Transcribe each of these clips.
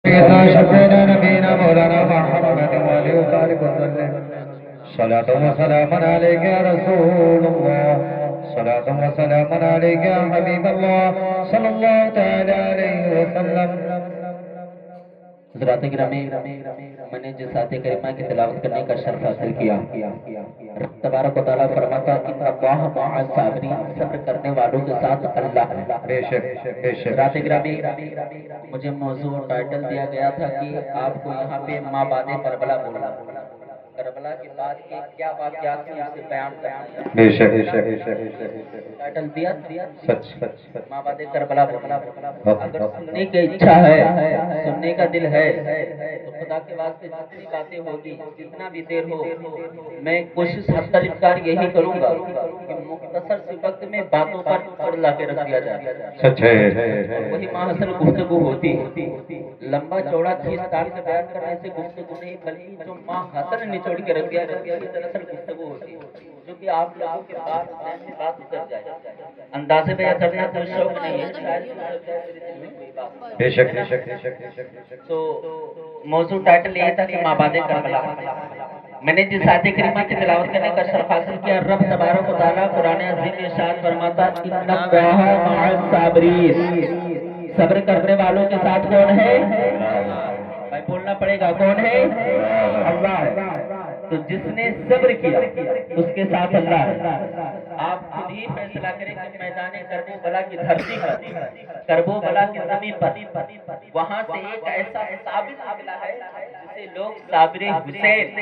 سيدنا نبينا مولانا محمد وآله وصحبه وسلم صلاة وسلام عليك يا رسول الله صلاة وسلام عليك يا حبيب الله صلى الله تعالى عليه وسلم حضرات گرامی میں نے جس آیت کریمہ کی تلاوت کرنے کا شرف حاصل کیا رب تبارک و تعالیٰ فرماتا ان اللہ مع الصابرین صبر کرنے والوں کے ساتھ اللہ ہے بے شک حضرات گرامی مجھے موضوع ٹائٹل دیا گیا تھا کہ آپ کو یہاں پہ ماں بعد کربلا بولنا کربلا کے بعد کے کیا واقعات ہیں اسے بیان کرنا بے شک ٹائٹل دیا سچ ماں بعد کربلا بولنا اگر سننے کی اچھا ہے سننے کا دل ہے تو خدا کے واسطے جتنی باتیں ہوگی جتنا بھی دیر ہو میں کوشش حتی الامکان یہی کروں گا کہ مختصر سی وقت میں باتوں پر چھوڑ لا کے رکھ دیا جائے سچ ہے وہی ماحصل گفتگو ہوتی لمبا چوڑا چیز ڈال کے بیان کرنے سے گفتگو نہیں بلکہ جو ماحصل نچوڑ کے رکھ دیا دراصل گفتگو ہوتی جو کہ آپ لوگوں کے بعد ذہن میں بات اتر جائے اندازے بیان کرنا کوئی شوق نہیں ہے شاید بے شک تو موضوع ٹائٹل یہ تھا کہ ماں بعد کربلا میں نے جس آیت کریمہ کی تلاوت کرنے کا شرف حاصل کیا رب تبارک و تعالیٰ قرآن عظیم میں ارشاد فرماتا ان اللہ مع الصابرین صبر کرنے والوں کے ساتھ کون ہے بھائی بولنا پڑے گا کون ہے اللہ ہے تو جس نے صبر کیا اس کے ساتھ اللہ ہے آپ خود ہی فیصلہ کریں کہ میدان کربو بلا کی دھرتی پر کربو بلا کی زمین پر وہاں سے ایک ایسا ثابت ملا ہے جسے لوگ صابر حسین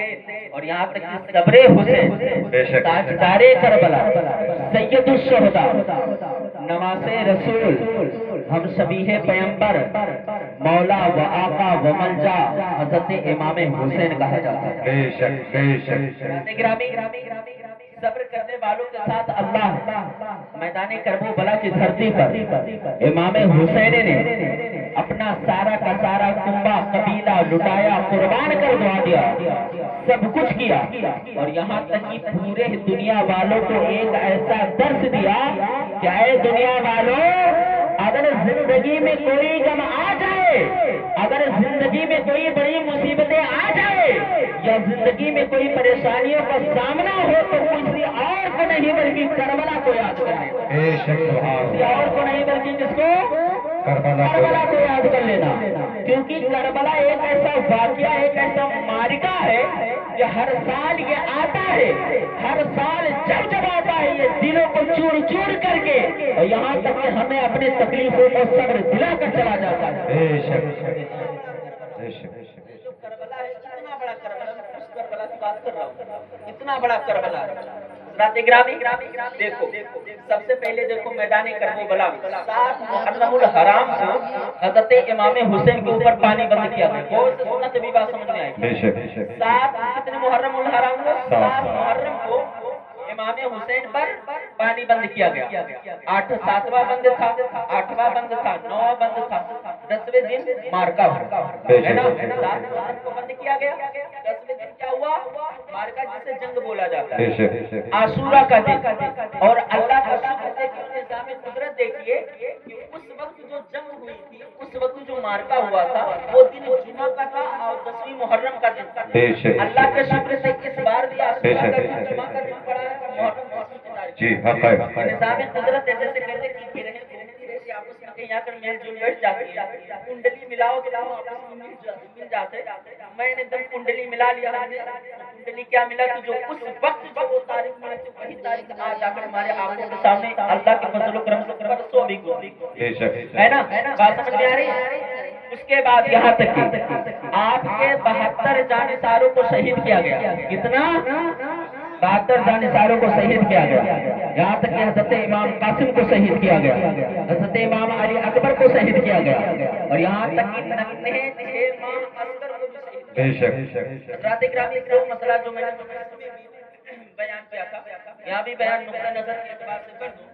اور یہاں تک کہ صبر حسین تاجدار کربلا سید الشہداء نواز رسول ہم شبیہ پیمبر مولا و آقا و ملجا حضرت امام حسین کہا جاتا ہے بے شک گرامی صبر کرنے والوں کے ساتھ اللہ میدان کربو بلا کی دھرتی پر امام حسین نے اپنا سارا کا سارا کنبہ قبیلہ لٹایا قربان کر دعا دیا سب کچھ کیا اور یہاں تک کہ پورے دنیا والوں کو ایک ایسا درس دیا کہ اے دنیا والوں اگر زندگی میں کوئی غم آ جائے اگر زندگی میں کوئی بڑی مصیبتیں آ جائے یا زندگی میں کوئی پریشانیوں کا سامنا ہو تو کسی اور کو نہیں بلکہ کربلا کو یاد کریں کسی اور کو نہیں بلکہ کس کو کربلا کو یاد کر لینا کیونکہ کربلا ایک ایسا واقعہ ایک ایسا معرکہ ہے کہ ہر سال یہ آتا ہے ہر سال جب آتا ہے یہ دلوں کو چور چور کر کے اور یہاں تک کہ ہمیں اپنی تکلیفوں کو صبر دلا کر چلا جاتا ہے کربلا ہے اتنا بڑا کربلا اس کربلا کی بات کر رہا ہوں اتنا بڑا کربلا ہے حضرات گرامی دیکھو سب سے پہلے دیکھو میدان کربو بلا 7 محرم الحرام کو حضرت امام حسین کے اوپر پانی بند کیا گیا غور سے سننا تبھی بات سمجھ میں آئے گی 7 کتنے محرم الحرام کو 7 محرم کو امام حسین پر پانی بند کیا گیا 7واں بند تھا 8واں بند تھا 9واں بند تھا 10ویں دن مارکا ہے نا 7 محرم کو بند کیا گیا 10ویں دن کیا ہوا مارکا جسے جنگ بولا جاتا ہے عاشورہ کا دن اور اللہ کا شکر دیکھیے نظام قدرت دیکھیے کہ اس وقت جو جنگ ہوئی تھی اس وقت جو مارکا ہوا تھا وہ دن جمعہ کا تھا اور 10ویں محرم کا دن تھا اللہ کے شکر سے اس بار بھی عاشورہ کا دن جمعہ کا دن پڑا ہے جی حق ہے نظام قدرت ہے جیسے کہتے ہیں کہ رہے آپس میں کہیں آ کر میل جل بیٹھ جاتی ہے کنڈلی ملاؤ آپس میں مل جاتے میں نے دم کنڈلی ملا لیا کنڈلی کیا ملا کہ جو اس وقت جو وہ تاریخ ملی تھی وہی تاریخ آج آ کر ہمارے آنکھوں کے سامنے اللہ کے فضل و کرم سے برسوں بھی گزری ہے نا بات سمجھ میں آ رہی ہے اس کے بعد یہاں تک کہ آپ کے 72 جانثاروں کو شہید کیا گیا کتنا 72 جانثاروں کو شہید کیا گیا یہاں تک کہ حضرت امام قاسم کو شہید کیا گیا حضرت امام علی اکبر کو شہید کیا گیا اور یہاں تک کہ 6 ماہ اصغر کو بھی شہید کیا گیا حضرات گرامی جو مسئلہ جو میں نے بیان کیا تھا یہاں بھی بیان نقطہ نظر کے اعتبار سے کر دوں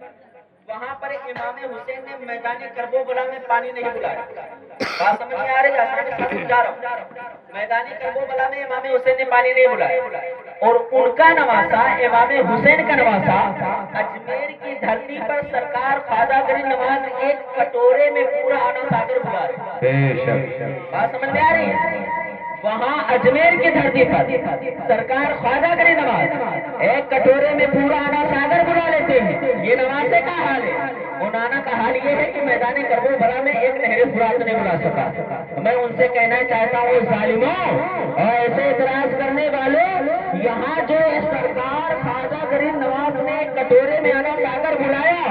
वहाँ पर इमाम हुसैन ने मैदान करबला में पानी नहीं बुलाया। बात समझ में आ रही है? आसान के साथ समझा रहा हूँ। मैदान करबला में इमाम हुसैन ने पानी नहीं बुलाया और उनका नवासा इमाम हुसैन का नवासा अजमेर की धरती पर सरकार ख्वाजा गरीब नवाज एक कटोरे में पूरा आना सागर बुला रहे। बात समझ में आ रही है? वहाँ अजमेर की धरती पर सरकार ख्वाजा गरीब नवाज एक कटोरे में पूरा आना सागर बुला लेते हैं। ये नवासे का हाल है। उन आना का हाल ये है कि मैदान करबला में एक नहर फुरात नहीं बुला सका। तो मैं उनसे कहना चाहता हूँ, जालिमों और ऐसे इतराज करने वालों, यहाँ जो सरकार ख्वाजा गरीब नवाज ने कटोरे में आना सागर बुलाया,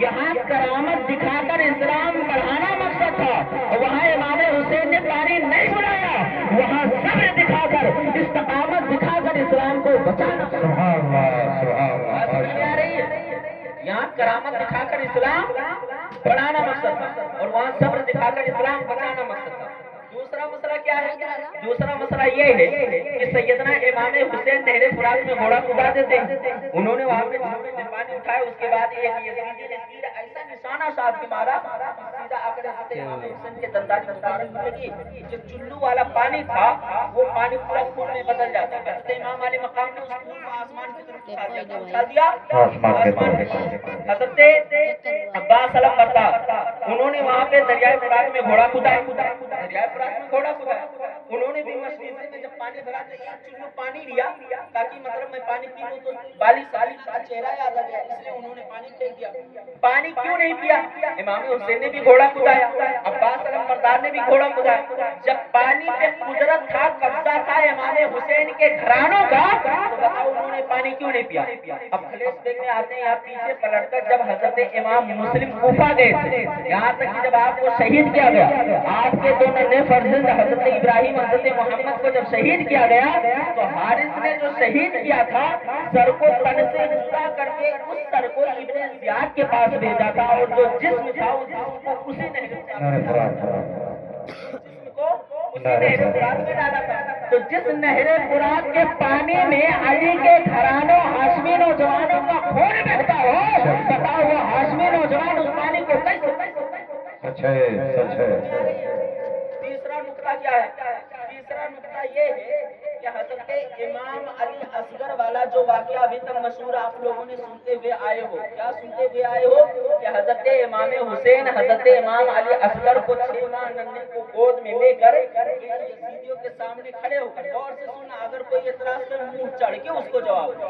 यहाँ करामत दिखाकर इस्लाम बढ़ाना मकसद था और वहाँ इमाम हुसैन ने पानी नहीं बुलाया, वहाँ सब्र दिखाकर इस्तिकामत दिखाकर इस्लाम को बचाना। सुभान अल्लाह, सुभान अल्लाह। समझ में आ रही है? यहाँ करामत दिखाकर इस्लाम बढ़ाना मकसद था और वहाँ सब्र दिखाकर इस्लाम बचाना मकसद था। दूसरा मसला क्या है? दूसरा मसला ये है कि सैयदना इमाम हुसैन नहरे फुरात में घोड़ा कूदा देते हैं। उन्होंने वहाँ पे पानी उठाया, उसके बाद एक यजीदी ने तीर ऐसा निशाना साध के मारा, सीधा आकर इमाम हुसैन के दंदानी मुबारक में लगी। जो चुल्लू वाला पानी था वो पानी पूरा खून में बदल जाता है। हज़रत इमाम अली मकाम ने उस खून को आसमान की तरफ उठा दिया। हज़रत अब्बास अलम बरदार उन्होंने वहाँ पे दरियाए फुरात में घोड़ा कूदाया। दरियाए फुरात में घोड़ा कूदाया। उन्होंने भी मशरीक़े में जब पानी भरा तो एक चुल्लू पानी लिया ताकि मतलब मैं पानी पी लूं तो बाली साली का चेहरा याद आ गया, इसलिए उन्होंने पानी फेंक दिया। पानी क्यों नहीं पिया? इमाम हुसैन ने भी घोड़ा कूदाया, अब्बास अलम बरदार ने भी घोड़ा कूदाया। जब पानी पे कुदरत था, कब्जा था इमाम हुसैन के घरानों का, तो बताओ उन्होंने पानी क्यों नहीं पिया? अब खलेस देखने आते हैं यहाँ पीछे पलटकर, जब हजरत इमाम मुस्लिम कूफा गए थे, यहाँ तक कि जब आपको शहीद किया गया, आपके दो नन्हे फर्जंद हजरत इब्राहिम हजरत मोहम्मद को जब शहीद किया गया, तो हारिस ने जो शहीद किया था, सर को तन से जुदा करके उस सर को इब्ने ज़ियाद के पास भेजा था और जो जिस्म था उस जिस्म को उसी नहर फुरात में डाला था। तो जिस नहर फुरात के पानी में अली के घरानों हाशमी नौजवानों का खून बहता हो, बताओ वो हाशमी नौजवान उस पानी को कैसे? सच है, सच है। तीसरा नुक्ता क्या है? तीसरा नुक्ता ये है कि हजरत इमाम अली असगर वाला जो वाकया अभी तक मशहूर आप लोगों ने सुनते हुए आए हो। क्या सुनते हुए आए हो? कि हजरत इमाम हुसैन हजरत इमाम अली असगर को 6 माह नन्हे को गोद में लेकर यजीदियों के सामने खड़े होकर, गौर से सुनना, अगर कोई एतराज कर मुंह चढ़ के उसको जवाब दो।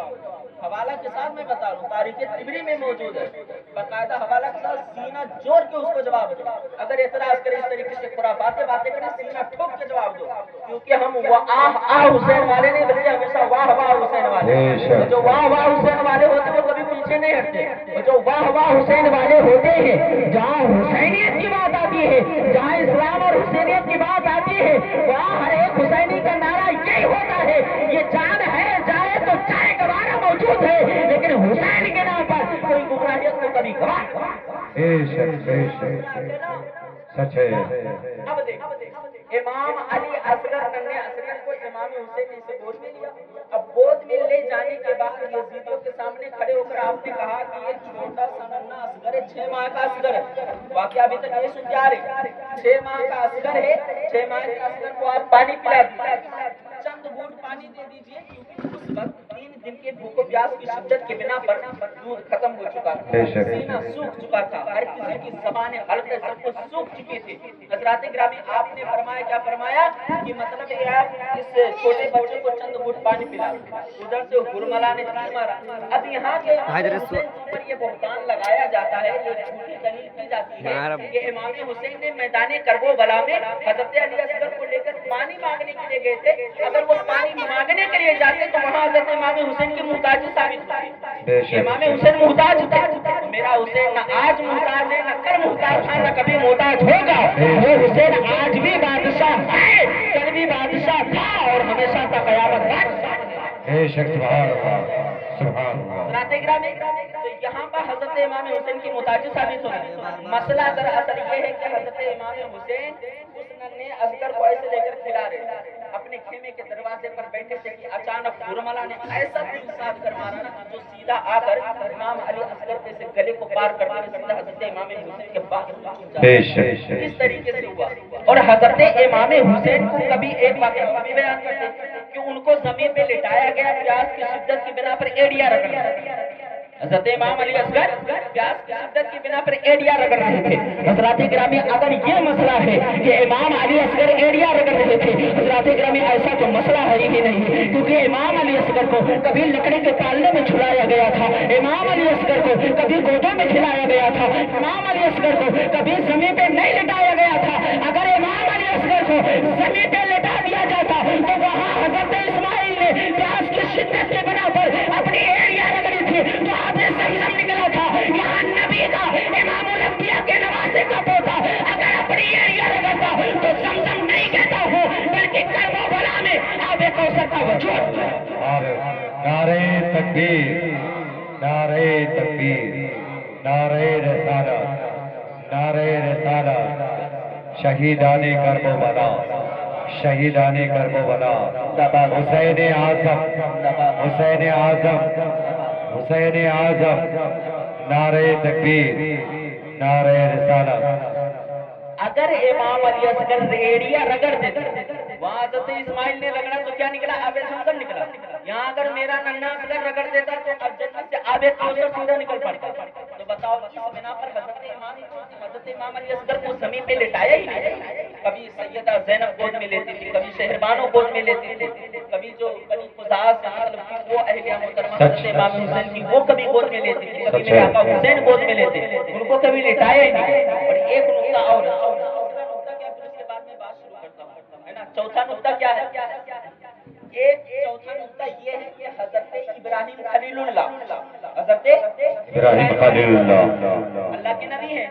हवाला के साथ मैं बता रहा हूँ, तारीख तिबरी में मौजूद है, बाकायदा हवाला के साथ सीना जोड़ के उसको जवाब दो। अगर एतराज करे इस तरीके से खुराफाते बातें करें, सीना ठोक के जवाब दो, क्योंकि हम वाह हुसैन वाले नहीं बल्कि हमेशा वाह वाह हुसैन वाले। तो जो वाह वाह हुसैन वाले होते हैं वो कभी पीछे नहीं हटते। तो जो वाह वाह हुसैन वाले होते हैं, जहाँ हुसैनियत की बात आती है, जहाँ इस्लाम और हुसैनियत की बात आती है, वहाँ हर एक हुसैनी का नारा यही होता है, ये जान है जाए तो चाहे गवारा मौजूद है, लेकिन हुसैन के नाम पर कोई गुमराहियत को कभी गवाह। सच है। अब देख, इमाम अली असगर नन्हे असगर को इमाम हुसैन ने इसे गोद में लिया। अब गोद में ले जाने के बाद यजीदियों के सामने खड़े होकर आपने कहा कि ये छोटा सा नन्हा असगर है, 6 माह का असगर है। वाकया अभी तक ये सुन के आ रहे, 6 माह का असगर है, 6 माह के असगर को आप पानी पिला दीजिए, चंद बूंद पानी दे दीजिए, क्योंकि उस वक्त 3 दिन के भूख प्यास की शिद्दत के बिना पर दूध खत्म हो चुका था, सीना सूख चुका था, हर किसी की ज़बानें हल्के सब कुछ सूख चुकी थी। हज़रात गिरामी, आपने फरमाया, क्या फरमाया कि मतलब ये आप इस छोटे बच्चे को चंद बूंद पानी पिला। उधर से गुरमला ने तीर मारा। अब यहाँ के ऊपर ये बहुतान लगाया जाता है, ये झूठी दलील की जाती है कि इमाम हुसैन ने मैदान करबला में हज़रत अली असगर को लेकर पानी मांगने के लिए गए थे। अगर वो पानी मांगने के लिए जाते तो वहाँ हज़रत इमाम हुसैन की मुहताजी साबित होती। इमाम हुसैन मुहताज थे, मेरा हुसैन न आज मुहताज है, न कल मुहताज था, न कभी मुहताज होगा। वो हुसैन आज भी बादशाह है, कल भी बादशाह था और हमेशा तक कयामत बादशाह। तो यहाँ पर हजरत इमाम हुसैन की मुहताजी साबित हो रही। मसला दरअसल ये है कि हजरत इमाम हुसैन उस नन्हे असगर को ऐसे लेकर खिला रहे, अपने खेमे के दरवाजे जनाजे पर बैठे थे कि अचानक हुरमला ने ऐसा तीर साध कर मारा ना जो सीधा आकर इमाम अली असगर के से गले को पार करते हुए सीधा हजरत इमाम हुसैन के पास पहुंच जाता। इस तरीके से हुआ। और हजरत इमाम हुसैन को कभी एक वाकया भी बयान करते कि उनको जमीन पे लिटाया गया, प्यास की शिद्दत की बिना पर एड़ियां रगड़ रहे थे। हजरत इमाम अली असगर प्यास की शिद्दत की बिना पर एड़ियां रगड़ रहे थे। हजरात गिरामी, अगर ये मसला है कि इमाम अली असगर एड़ियां रगड़ रहे थे, हजरात गिरामी ऐसा तो मसला है ही नहीं, क्योंकि इमाम अली असगर को कभी लकड़ी के पालने में झुलाया गया था, इमाम अली असगर को कभी गोदों में खिलाया गया था, इमाम अली असगर को कभी जमीन पे नहीं लिटाया गया था। अगर इमाम अली असगर को जमीन पे लिटा दिया जाता तो वहां हजरत इस्माइल ने प्यास की शिद्दत के बना पर अपनी एड़ियां रगड़ी थी, तो आपने समझम निकला था। यहाँ नबी का, इमामुल अंबिया के नवासे का पोता अगर अपनी एड़ियां रगड़ता तो समझम नहीं कहता हूँ, बल्कि करबला में आबे कौसर का वजूद। नारे तकबीर, नारे तकबीर, नारे रिसालत, नारे रिसालत। शहीदाने करबला, शहीदाने करबला, हुसैन आज़म, हुसैन आज़म, हुसैन आज़म। नारे तकबीर, नारे रिसालत। अगर इमाम अली असगर एड़ियां रगड़ देते, वहां हजरत इस्माइल ने रगड़ा तो क्या निकला? आबे समसम निकला। यहाँ अगर मेरा नन्ना असगर रगड़ देता तो अब जन्नत से आबे कौसर सीधा निकल पड़ता। तो बताओ, इस बिना पर हजरत इमाम अली असगर को जमीन पे लिटाया ही नहीं। कभी सैयदा ज़ैनब गोद में लेती थी, कभी शहरबानो गोद में लेती थी, कभी जो बनी खुजास मतलब वो अहलिया मोहतरमा हजरत इमाम हुसैन की वो कभी गोद में लेती थी, कभी मेरे आका हुसैन गोद में लेते, उनको कभी लिटाया ही नहीं। और एक नुक्ता और, चौथा नुक्ता क्या है? एक चौथा नुक्ता ये है कि हजरत इब्राहिम खलीलुल्लाह, हजरत इब्राहिम खलीलुल्लाह अल्लाह के नबी हैं।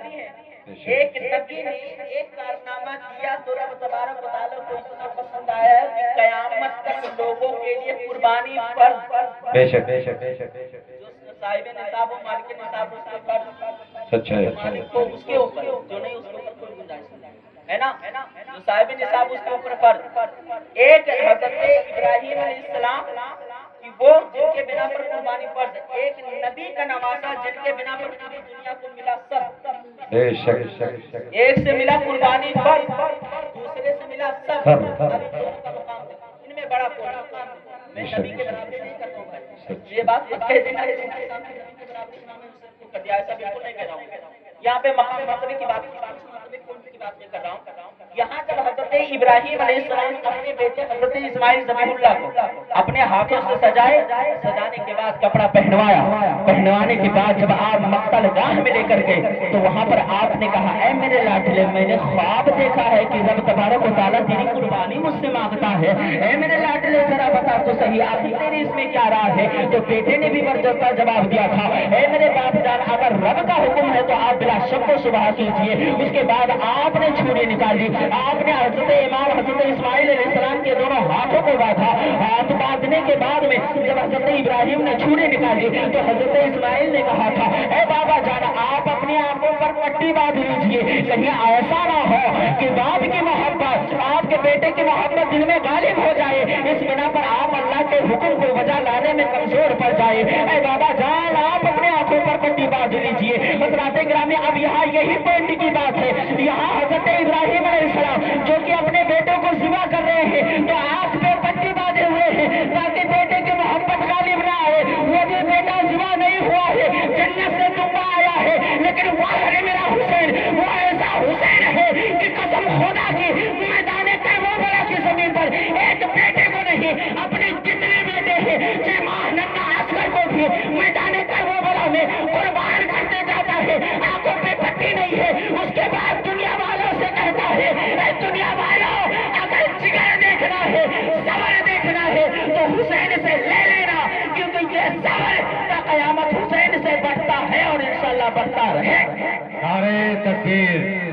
एक नबी ने एक कारनामा किया तो रब तबारक व तआला को इतना पसंद आया कि कयामत तक लोगों के लिए कुर्बानी फर्ज। बेशक बेशक बेशक बेशक। जो साहिब निसाब और मालिक निसाब उसके फर्ज, सच है, मालिक को उसके ऊपर, जो नहीं उसके ऊपर कोई गुंजाइश नहीं है ना। जो साहिब निसाब उसके ऊपर फर्ज। एक हजरत इब्राहिम अलैहिस्सलाम कि वो जिनके बिना पर कुर्बानी फर्ज, एक नबी का नवासा जिनके बिना पर पूरी दुनिया को मिला सब। बेशक। एक से मिला कुर्बानी फर्ज, दूसरे से मिला सब। इनमें बड़ा कोई मकाम मैं नबी के बराबर नहीं करता हूँ। ये बात मत कह देना, ऐसा बिल्कुल नहीं कह रहा हूँ। यहाँ पे मकाम मर्तबे की बात नहीं कर रहा हूँ। यहाँ जब हजरत इब्राहिम अलैहिस्सलाम अपने बेटे हजरत इस्माइल ज़बीहुल्लाह को अपने हाथों से सजाए, सजाने के बाद कपड़ा पहनवाया, पहनवाने के बाद जब आप मक्तल गाह में लेकर गए तो वहाँ पर आपने कहा, ऐ मेरे लाडले, मैंने ख्वाब देखा है कि रब तबारक व तआला तेरी कुर्बानी मुझसे मांगता है। ऐ मेरे लाडले, जरा बता तो सही आखिर तेरी इसमें क्या राज है? तो बेटे ने भी बरजस्ता जवाब दिया था, ऐ मेरे बाप जान, अगर रब का हुक्म है तो आप बिला शक व शुबहा कीजिए। उसके बाद आपने छुरी निकाली, आपने हजरत इमाम हजरत इस्माइल अलैहिस्सलाम के दोनों हाथों को बांधा। हाथ बांधने के बाद में जब हजरत इब्राहिम ने छुरी निकाली तो हजरत इस्माइल ने कहा था, ऐ बाबा जान, आप अपनी आंखों पर पट्टी बांध लीजिए, कहीं ऐसा ना हो कि बाप की मोहब्बत, आपके बेटे की मोहब्बत दिल में गालिब हो जाए, इस बिना पर आप अल्लाह के हुक्म को वजह लाने में कमजोर पड़ जाए। ऐ बाबा जान, आप अपने आंखों पर पट्टी बांध लीजिए। हजरात गिरामी, अब यहाँ यही पॉइंट की बात है। यहाँ हजरत इब्राहिम अलैहिस्सलाम जो कि अपने बेटों को ज़िबा कर रहे हैं तो आंख पे पट्टी बांधे हुए हैं ताकि बेटे की मोहब्बत गालिब ना आए। वो भी बेटा ज़िबा नहीं हुआ है, जन्नत से दुआ आया है, लेकिन वाह रे मेरा हुसैन, वो ऐसा हुसैन है कि कसम खुदा की, मैदान करबला की जमीन पर एक बेटे को नहीं, अपने जितने बेटे हैं, चाहे नन्ना असगर को भी मैदान करबला में कुर्बान करते जाता है। आंखों पे पट्टी नहीं है, उसके बाद दुनिया वालों से कहता है, ऐ दुनिया वालों, अगर जिगर देखना है, सबर देखना है तो हुसैन से ले लेना, क्योंकि ये सबर का कयामत हुसैन से बढ़ता है और इंशाअल्लाह बढ़ता रहे। नारे तकबीर।